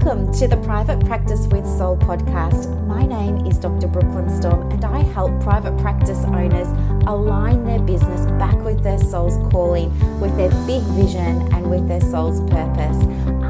Welcome to the Private Practice with Soul podcast. My name is Dr. Brooklyn Storme, and I help private practice owners align their business back with their soul's calling, with their big vision and with their soul's purpose.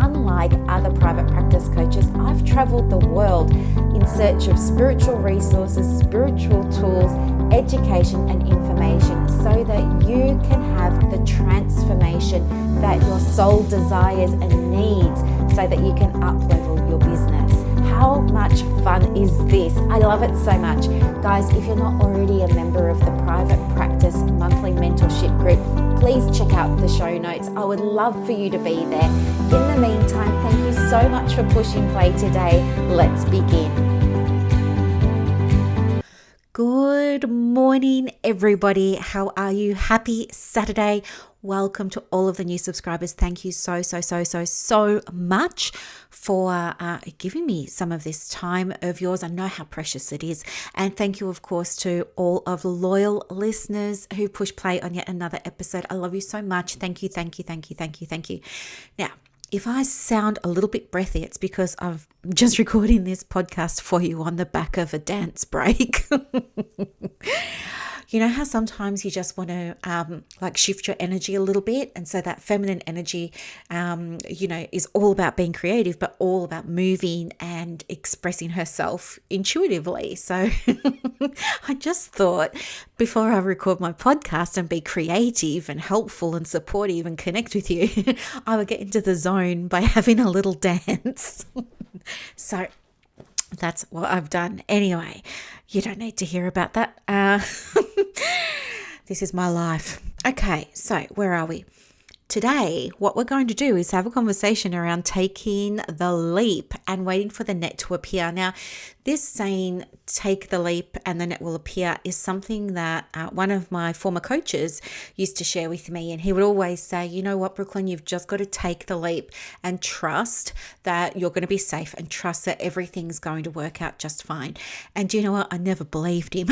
Unlike other private practice coaches, I've traveled the world in search of spiritual resources, spiritual tools, education and information so that you can have the transformation that your soul desires and needs so that you can up-level your business. How much fun is this? I love it so much. Guys, if you're not already a member of the Private Practice Monthly Mentorship Group, please check out the show notes. I would love for you to be there. In the meantime, thank you so much for pushing play today. Let's begin. Good morning, everybody. How are you? Happy Saturday. Welcome to all of the new subscribers. Thank you so much for giving me some of this time of yours. I know how precious it is. And thank you, of course, to all of the loyal listeners who push play on yet another episode. I love you so much. Thank you. Now, if I sound a little bit breathy, it's because I'm just recording this podcast for you on the back of a dance break. You know how sometimes you just want to shift your energy a little bit, and so that feminine energy, is all about being creative, but all about moving and expressing herself intuitively. So I just thought before I record my podcast and be creative and helpful and supportive and connect with you, I would get into the zone by having a little dance. So that's what I've done. Anyway, you don't need to hear about that. This is my life. Okay, so where are we? Today, what we're going to do is have a conversation around taking the leap and waiting for the net to appear. Now, this saying, take the leap and the net will appear, is something that one of my former coaches used to share with me. And he would always say, you know what, Brooklyn, you've just got to take the leap and trust that you're going to be safe and trust that everything's going to work out just fine. And you know what? I never believed him.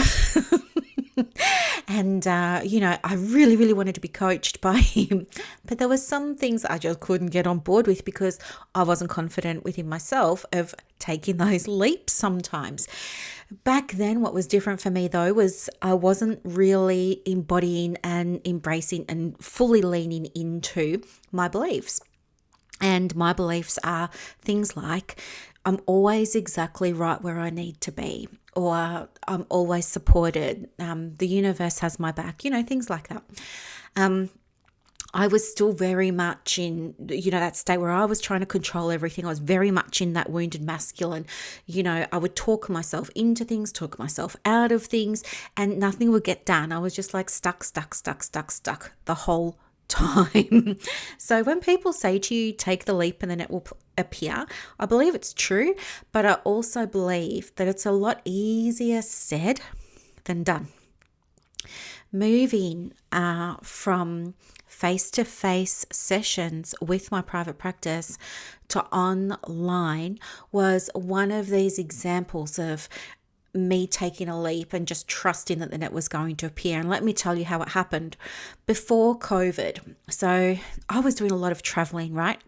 And, I really wanted to be coached by him, but there were some things I just couldn't get on board with because I wasn't confident within myself of taking those leaps sometimes. Back then, what was different for me though was I wasn't really embodying and embracing and fully leaning into my beliefs. And my beliefs are things like I'm always exactly right where I need to be, or I'm always supported. The universe has my back, things like that. I was still very much in, that state where I was trying to control everything. I was very much in that wounded masculine. I would talk myself into things, talk myself out of things, and nothing would get done. I was just like stuck the whole time. So when people say to you, take the leap and then it will appear, I believe it's true, but I also believe that it's a lot easier said than done. Moving from face-to-face sessions with my private practice to online was one of these examples of me taking a leap and just trusting that the net was going to appear. And let me tell you how it happened. Before COVID, so I was doing a lot of traveling, right?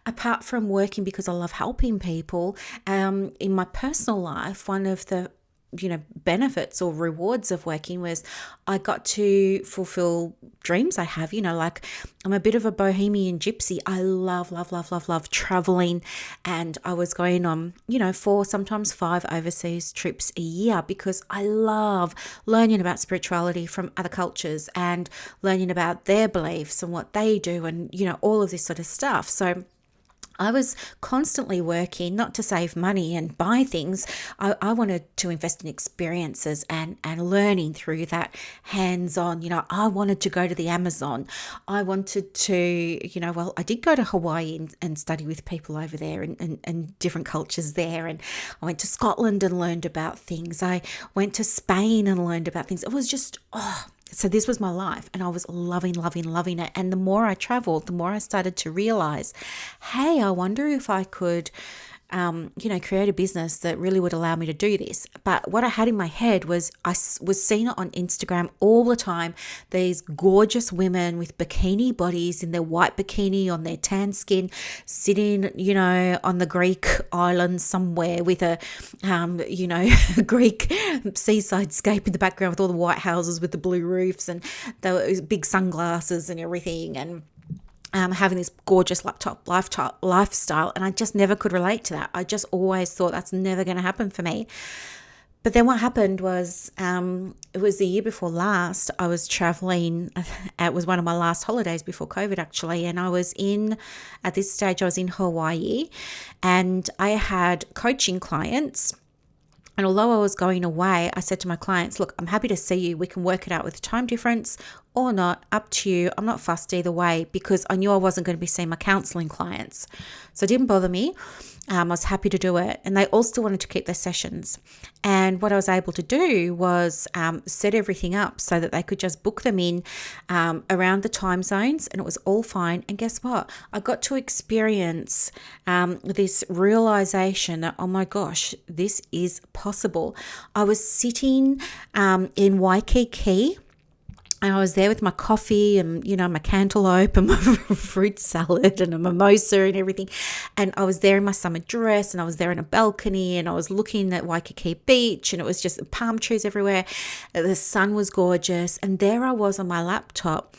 Apart from working because I love helping people, in my personal life, one of the benefits or rewards of working was I got to fulfill dreams I have, like I'm a bit of a bohemian gypsy. I love traveling, and I was going on, 4, sometimes 5 overseas trips a year because I love learning about spirituality from other cultures and learning about their beliefs and what they do and, all of this sort of stuff. So I was constantly working, not to save money and buy things. I wanted to invest in experiences and learning through that hands-on. I wanted to go to the Amazon. I wanted to, I did go to Hawaii and study with people over there and different cultures there. And I went to Scotland and learned about things. I went to Spain and learned about things. It was just, so this was my life, and I was loving it. And the more I traveled, the more I started to realize, hey, I wonder if I could create a business that really would allow me to do this. But what I had in my head was was seeing it on Instagram all the time. These gorgeous women with bikini bodies in their white bikini on their tan skin, sitting, on the Greek island somewhere with a, Greek seaside scape in the background with all the white houses with the blue roofs and the big sunglasses and everything, and having this gorgeous lifestyle. And I just never could relate to that. I just always thought that's never going to happen for me. But then what happened was, it was the year before last, I was traveling. It was one of my last holidays before COVID, actually. And at this stage, I was in Hawaii, and I had coaching clients. And although I was going away, I said to my clients, look, I'm happy to see you. We can work it out with time difference or not, up to you. I'm not fussed either way, because I knew I wasn't going to be seeing my counseling clients. So it didn't bother me. I was happy to do it. And they all still wanted to keep their sessions. And what I was able to do was set everything up so that they could just book them in around the time zones, and it was all fine. And guess what? I got to experience this realization that, oh my gosh, this is possible. I was sitting in Waikiki, and I was there with my coffee and, my cantaloupe and my fruit salad and a mimosa and everything. And I was there in my summer dress, and I was there in a balcony, and I was looking at Waikiki Beach, and it was just palm trees everywhere. The sun was gorgeous. And there I was on my laptop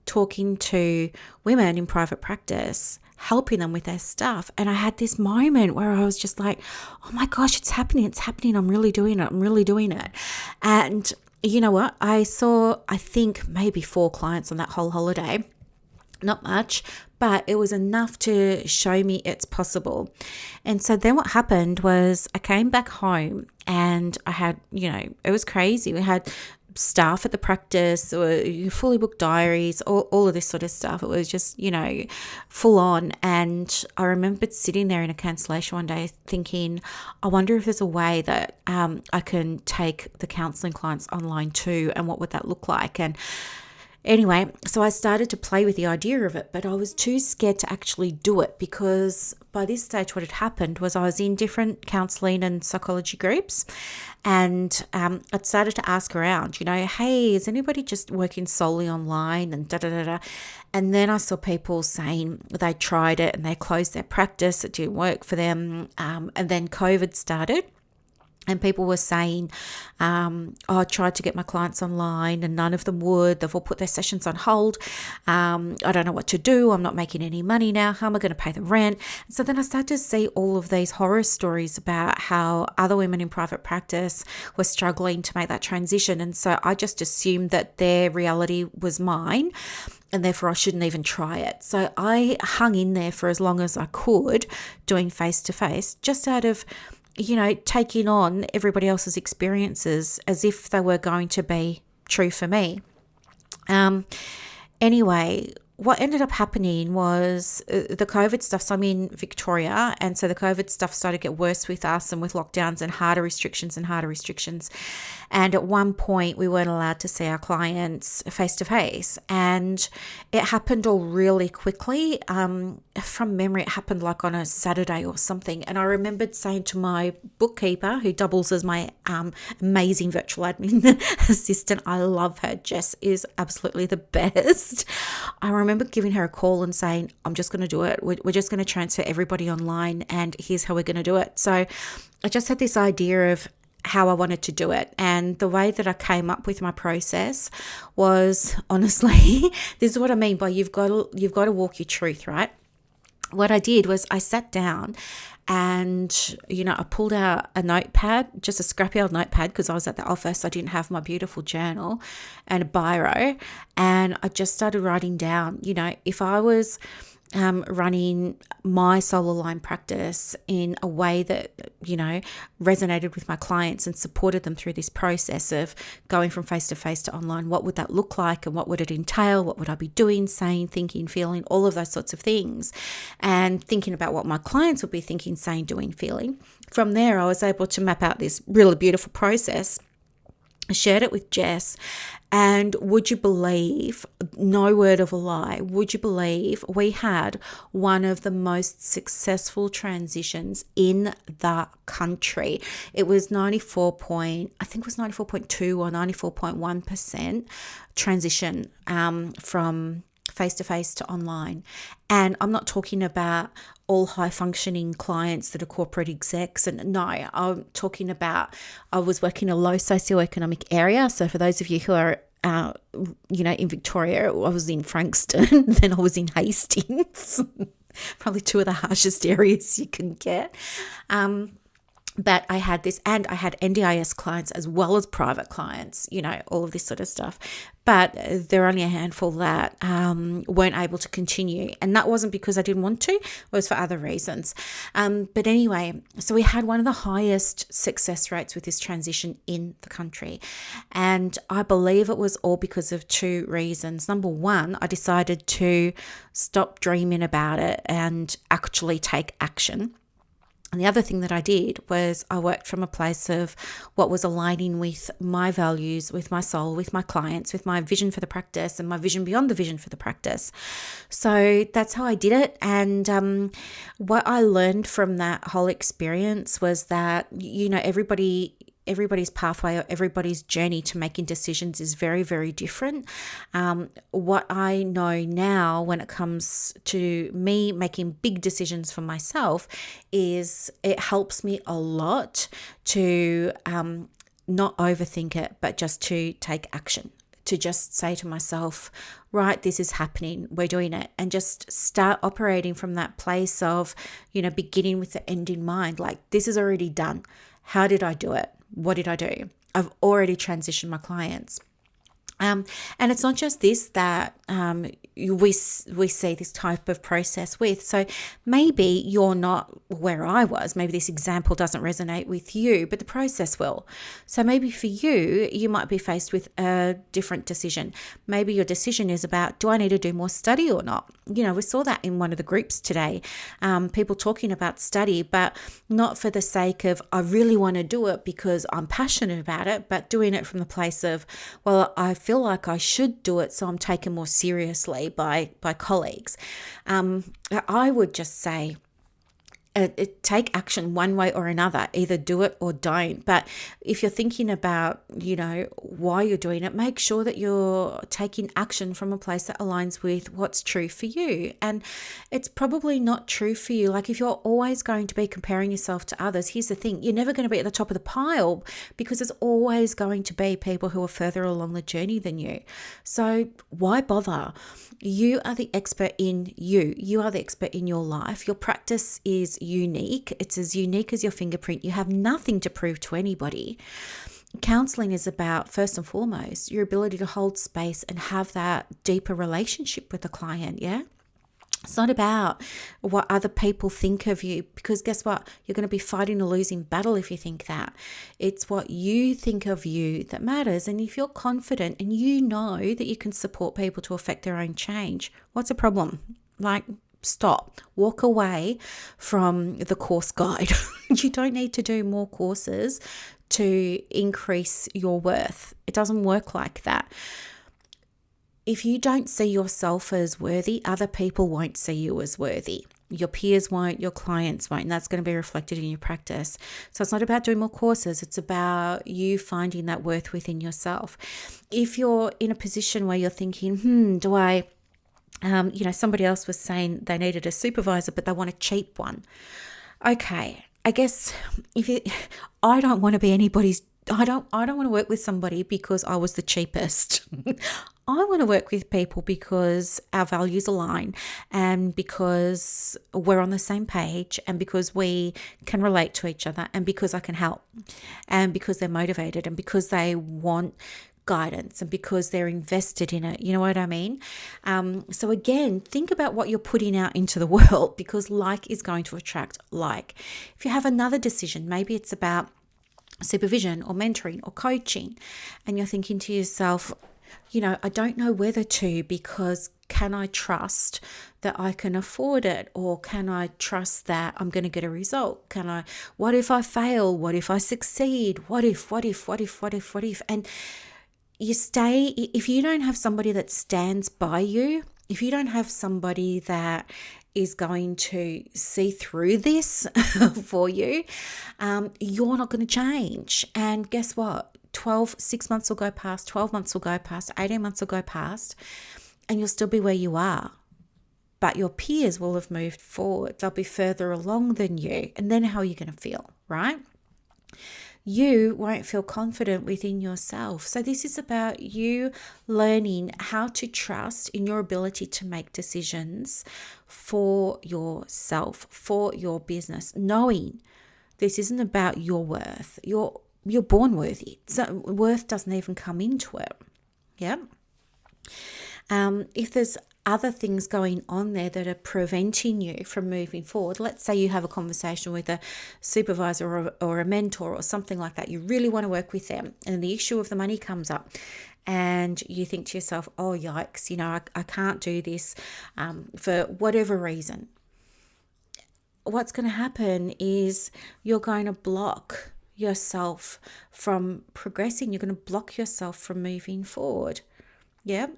talking to women in private practice, helping them with their stuff. And I had this moment where I was just like, oh my gosh, it's happening. I'm really doing it. And you know what? I saw, I think, maybe 4 clients on that whole holiday. Not much, but it was enough to show me it's possible. And so then what happened was I came back home, and I had, it was crazy. We had staff at the practice, or fully booked diaries, all of this sort of stuff. It was just, full on. And I remembered sitting there in a cancellation one day thinking, I wonder if there's a way that I can take the counselling clients online too, and what would that look like? And anyway, so I started to play with the idea of it, but I was too scared to actually do it, because by this stage what had happened was I was in different counselling and psychology groups, and I'd started to ask around, hey, is anybody just working solely online and da-da-da-da? And then I saw people saying they tried it and they closed their practice, it didn't work for them, and then COVID started. And people were saying, I tried to get my clients online and none of them would. They've all put their sessions on hold. I don't know what to do. I'm not making any money now. How am I going to pay the rent? And so then I started to see all of these horror stories about how other women in private practice were struggling to make that transition. And so I just assumed that their reality was mine, and therefore I shouldn't even try it. So I hung in there for as long as I could, doing face-to-face, just out of taking on everybody else's experiences as if they were going to be true for me. Anyway, what ended up happening was the COVID stuff. So I'm in Victoria, and so the COVID stuff started to get worse with us, and with lockdowns and harder restrictions. And at one point we weren't allowed to see our clients face to face, and it happened all really quickly. From memory, it happened like on a Saturday or something. And I remembered saying to my bookkeeper, who doubles as my amazing virtual admin assistant, I love her. Jess is absolutely the best. I remember giving her a call and saying, I'm just going to do it. We're just going to transfer everybody online, and here's how we're going to do it. So I just had this idea of how I wanted to do it. And the way that I came up with my process was, honestly, this is what I mean by you've got to walk your truth, right? What I did was I sat down and, I pulled out a notepad, just a scrappy old notepad, because I was at the office. I didn't have my beautiful journal and a biro. And I just started writing down, if I was running my solo line practice in a way that, resonated with my clients and supported them through this process of going from face-to-face to online, what would that look like, and what would it entail? What would I be doing, saying, thinking, feeling, all of those sorts of things, and thinking about what my clients would be thinking, saying, doing, feeling. From there, I was able to map out this really beautiful process. shared it with Jess, and would you believe, no word of a lie, would you believe we had one of the most successful transitions in the country? It was 94.2 or 94.1% transition from face-to-face to online. And I'm not talking about all high-functioning clients that are corporate execs. And no, I'm talking about, I was working in a low socioeconomic area. So for those of you who are in Victoria, I was in Frankston, then I was in Hastings, probably two of the harshest areas you can get. But I had this, and I had NDIS clients as well as private clients, all of this sort of stuff. But there are only a handful that weren't able to continue. And that wasn't because I didn't want to, it was for other reasons. But anyway, so we had one of the highest success rates with this transition in the country. And I believe it was all because of two reasons. Number one, I decided to stop dreaming about it and actually take action. And the other thing that I did was I worked from a place of what was aligning with my values, with my soul, with my clients, with my vision for the practice and my vision beyond the vision for the practice. So that's how I did it. And what I learned from that whole experience was that, everybody's pathway or everybody's journey to making decisions is very, very different. What I know now when it comes to me making big decisions for myself is it helps me a lot to not overthink it, but just to take action, to just say to myself, right, this is happening, we're doing it, and just start operating from that place of, beginning with the end in mind. Like, this is already done. How did I do it? What did I do? I've already transitioned my clients. And it's not just this that we see this type of process with. So maybe you're not where I was. Maybe this example doesn't resonate with you, but the process will. So maybe for you, you might be faced with a different decision. Maybe your decision is about, do I need to do more study or not? We saw that in one of the groups today. People talking about study, but not for the sake of, I really want to do it because I'm passionate about it, but doing it from the place of, well, I feel like I should do it, so I'm taken more seriously by colleagues. I would just say, take action one way or another, either do it or don't. But if you're thinking about, why you're doing it, make sure that you're taking action from a place that aligns with what's true for you. And it's probably not true for you. Like, if you're always going to be comparing yourself to others, here's the thing, you're never going to be at the top of the pile because there's always going to be people who are further along the journey than you. So why bother? You are the expert in you. You are the expert in your life. Your practice is unique. It's as unique as your fingerprint. You have nothing to prove to anybody. Counseling is about, first and foremost, your ability to hold space and have that deeper relationship with the client. Yeah. It's not about what other people think of you, because guess what? You're going to be fighting a losing battle if you think that. It's what you think of you that matters. And if you're confident and you know that you can support people to affect their own change, what's the problem? Like, stop, walk away from the course guide. You don't need to do more courses to increase your worth. It doesn't work like that. If you don't see yourself as worthy, other people won't see you as worthy. Your peers won't, your clients won't, and that's going to be reflected in your practice. So it's not about doing more courses. It's about you finding that worth within yourself. If you're in a position where you're thinking, do I, somebody else was saying they needed a supervisor, but they want a cheap one. Okay, I guess I don't want to be anybody's. I don't want to work with somebody because I was the cheapest. I want to work with people because our values align and because we're on the same page and because we can relate to each other and because I can help and because they're motivated and because they want guidance and because they're invested in it. You know what I mean? So again, think about what you're putting out into the world, because like is going to attract like. If you have another decision, maybe it's about supervision or mentoring or coaching, and you're thinking to yourself, I don't know whether to, because can I trust that I can afford it? Or can I trust that I'm going to get a result? What if I fail? What if I succeed? What if? And if you don't have somebody that stands by you, if you don't have somebody that is going to see through this for you, you're not going to change. And guess what? 6 months will go past, 12 months will go past, 18 months will go past, and you'll still be where you are. But your peers will have moved forward. They'll be further along than you. And then how are you going to feel, right? You won't feel confident within yourself. So this is about you learning how to trust in your ability to make decisions for yourself, for your business, knowing this isn't about your worth. You're born worthy. So worth doesn't even come into it. Yeah. If there's other things going on there that are preventing you from moving forward, let's say you have a conversation with a supervisor or a mentor or something like that, you really want to work with them, and the issue of the money comes up, and you think to yourself, oh yikes, I can't do this for whatever reason. What's going to happen is you're going to block yourself from progressing. You're going to block yourself from moving forward. Yeah.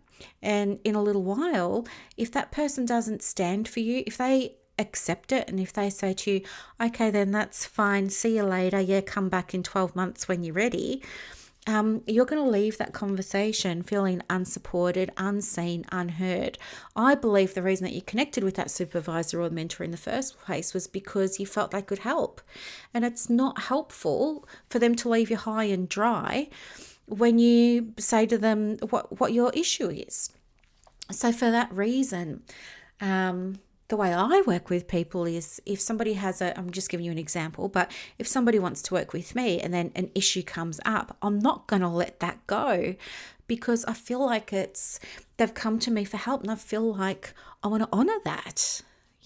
And in a little while, if that person doesn't stand for you, if they accept it, and if they say to you, okay, then that's fine, see you later, yeah, come back in 12 months when you're ready, you're going to leave that conversation feeling unsupported, unseen, unheard. I believe the reason that you connected with that supervisor or mentor in the first place was because you felt they could help. And it's not helpful for them to leave you high and dry when you say to them what your issue is. So for that reason, the way I work with people is, if somebody has I'm just giving you an example, but if somebody wants to work with me and then an issue comes up, I'm not going to let that go, because I feel like they've come to me for help, and I feel like I want to honor that,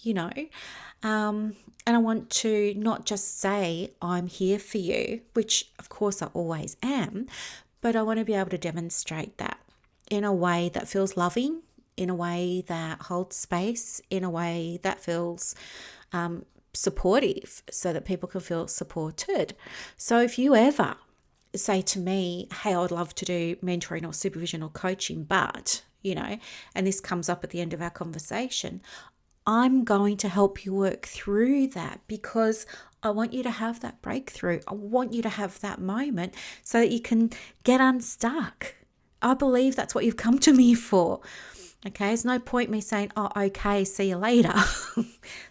and I want to not just say I'm here for you, which of course I always am, but I want to be able to demonstrate that in a way that feels loving, in a way that holds space, in a way that feels supportive, so that people can feel supported. So if you ever say to me, hey, I would love to do mentoring or supervision or coaching, but, and this comes up at the end of our conversation, I'm going to help you work through that, because I want you to have that breakthrough. I want you to have that moment so that you can get unstuck. I believe that's what you've come to me for. Okay, there's no point me saying, oh, okay, see you later.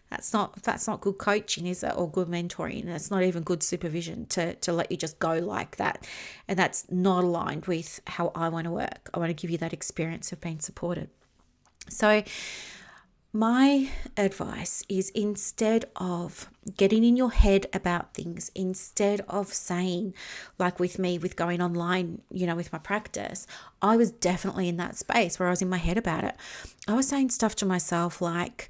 That's not good coaching, is it? Or good mentoring. That's not even good supervision to let you just go like that. And that's not aligned with how I want to work. I want to give you that experience of being supported. So my advice is, instead of getting in your head about things, instead of saying, like with me, with going online, with my practice, I was definitely in that space where I was in my head about it. I was saying stuff to myself like,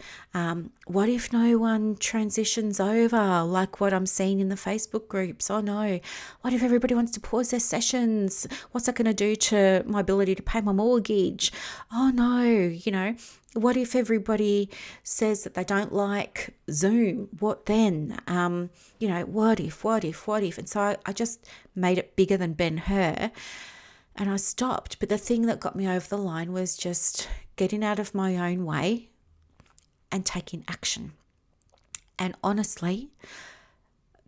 what if no one transitions over, like what I'm seeing in the Facebook groups? Oh no, what if everybody wants to pause their sessions? What's that going to do to my ability to pay my mortgage? Oh no, what if everybody says that they don't like Zoom? What then? What if? And so I just made it bigger than Ben-Hur, and I stopped. But the thing that got me over the line was just getting out of my own way and taking action. And honestly,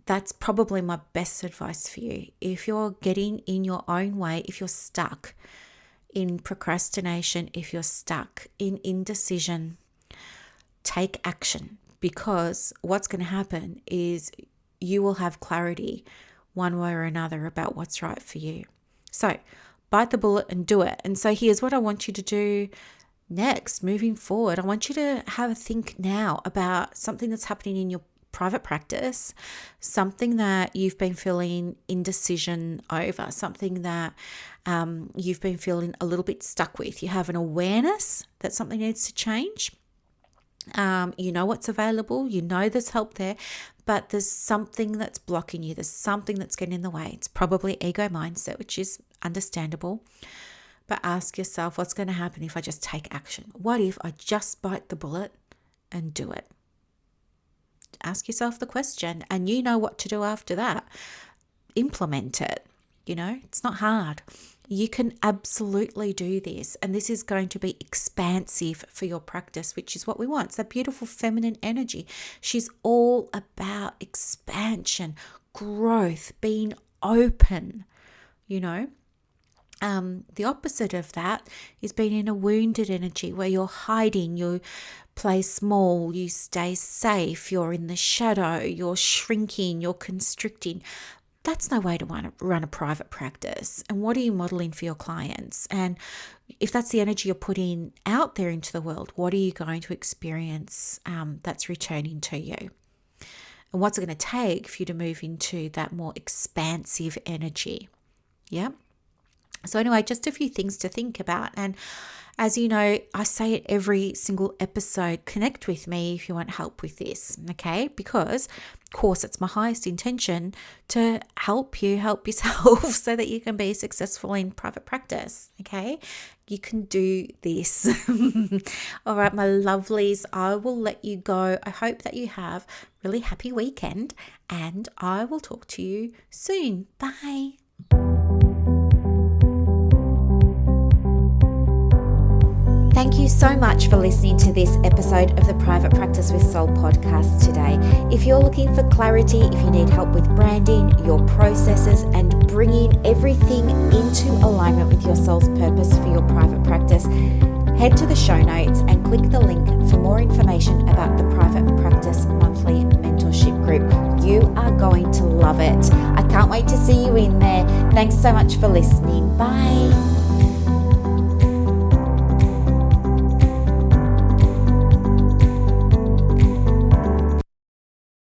that's probably my best advice for you. If you're getting in your own way, if you're stuck in procrastination, if you're stuck in indecision, take action, because what's going to happen is you will have clarity one way or another about what's right for you. So bite the bullet and do it. And so here's what I want you to do next, moving forward. I want you to have a think now about something that's happening in your private practice, something that you've been feeling indecision over, something that you've been feeling a little bit stuck with. You have an awareness that something needs to change. You know what's available, there's help there, but there's something that's blocking you. There's something that's getting in the way. It's probably ego mindset, which is understandable. But ask yourself, what's going to happen if I just take action? What if I just bite the bullet and do it? Ask yourself the question, and you know what to do after that. Implement it. It's not hard. You can absolutely do this, and this is going to be expansive for your practice, which is what we want. It's that beautiful feminine energy. She's all about expansion, growth, being open, The opposite of that is being in a wounded energy where you're hiding, you play small, you stay safe, you're in the shadow, you're shrinking, you're constricting. That's no way to run a private practice. And what are you modeling for your clients? And if that's the energy you're putting out there into the world, what are you going to experience that's returning to you? And what's it going to take for you to move into that more expansive energy? Yeah. So anyway, just a few things to think about. And as you know, I say it every single episode, connect with me if you want help with this, okay? Because, of course, it's my highest intention to help you help yourself so that you can be successful in private practice, okay? You can do this. All right, my lovelies, I will let you go. I hope that you have a really happy weekend, and I will talk to you soon. Bye. Thank you so much for listening to this episode of the Private Practice with Soul podcast today. If you're looking for clarity, if you need help with branding, your processes, and bringing everything into alignment with your soul's purpose for your private practice, head to the show notes and click the link for more information about the Private Practice Monthly Mentorship Group. You are going to love it. I can't wait to see you in there. Thanks so much for listening. Bye.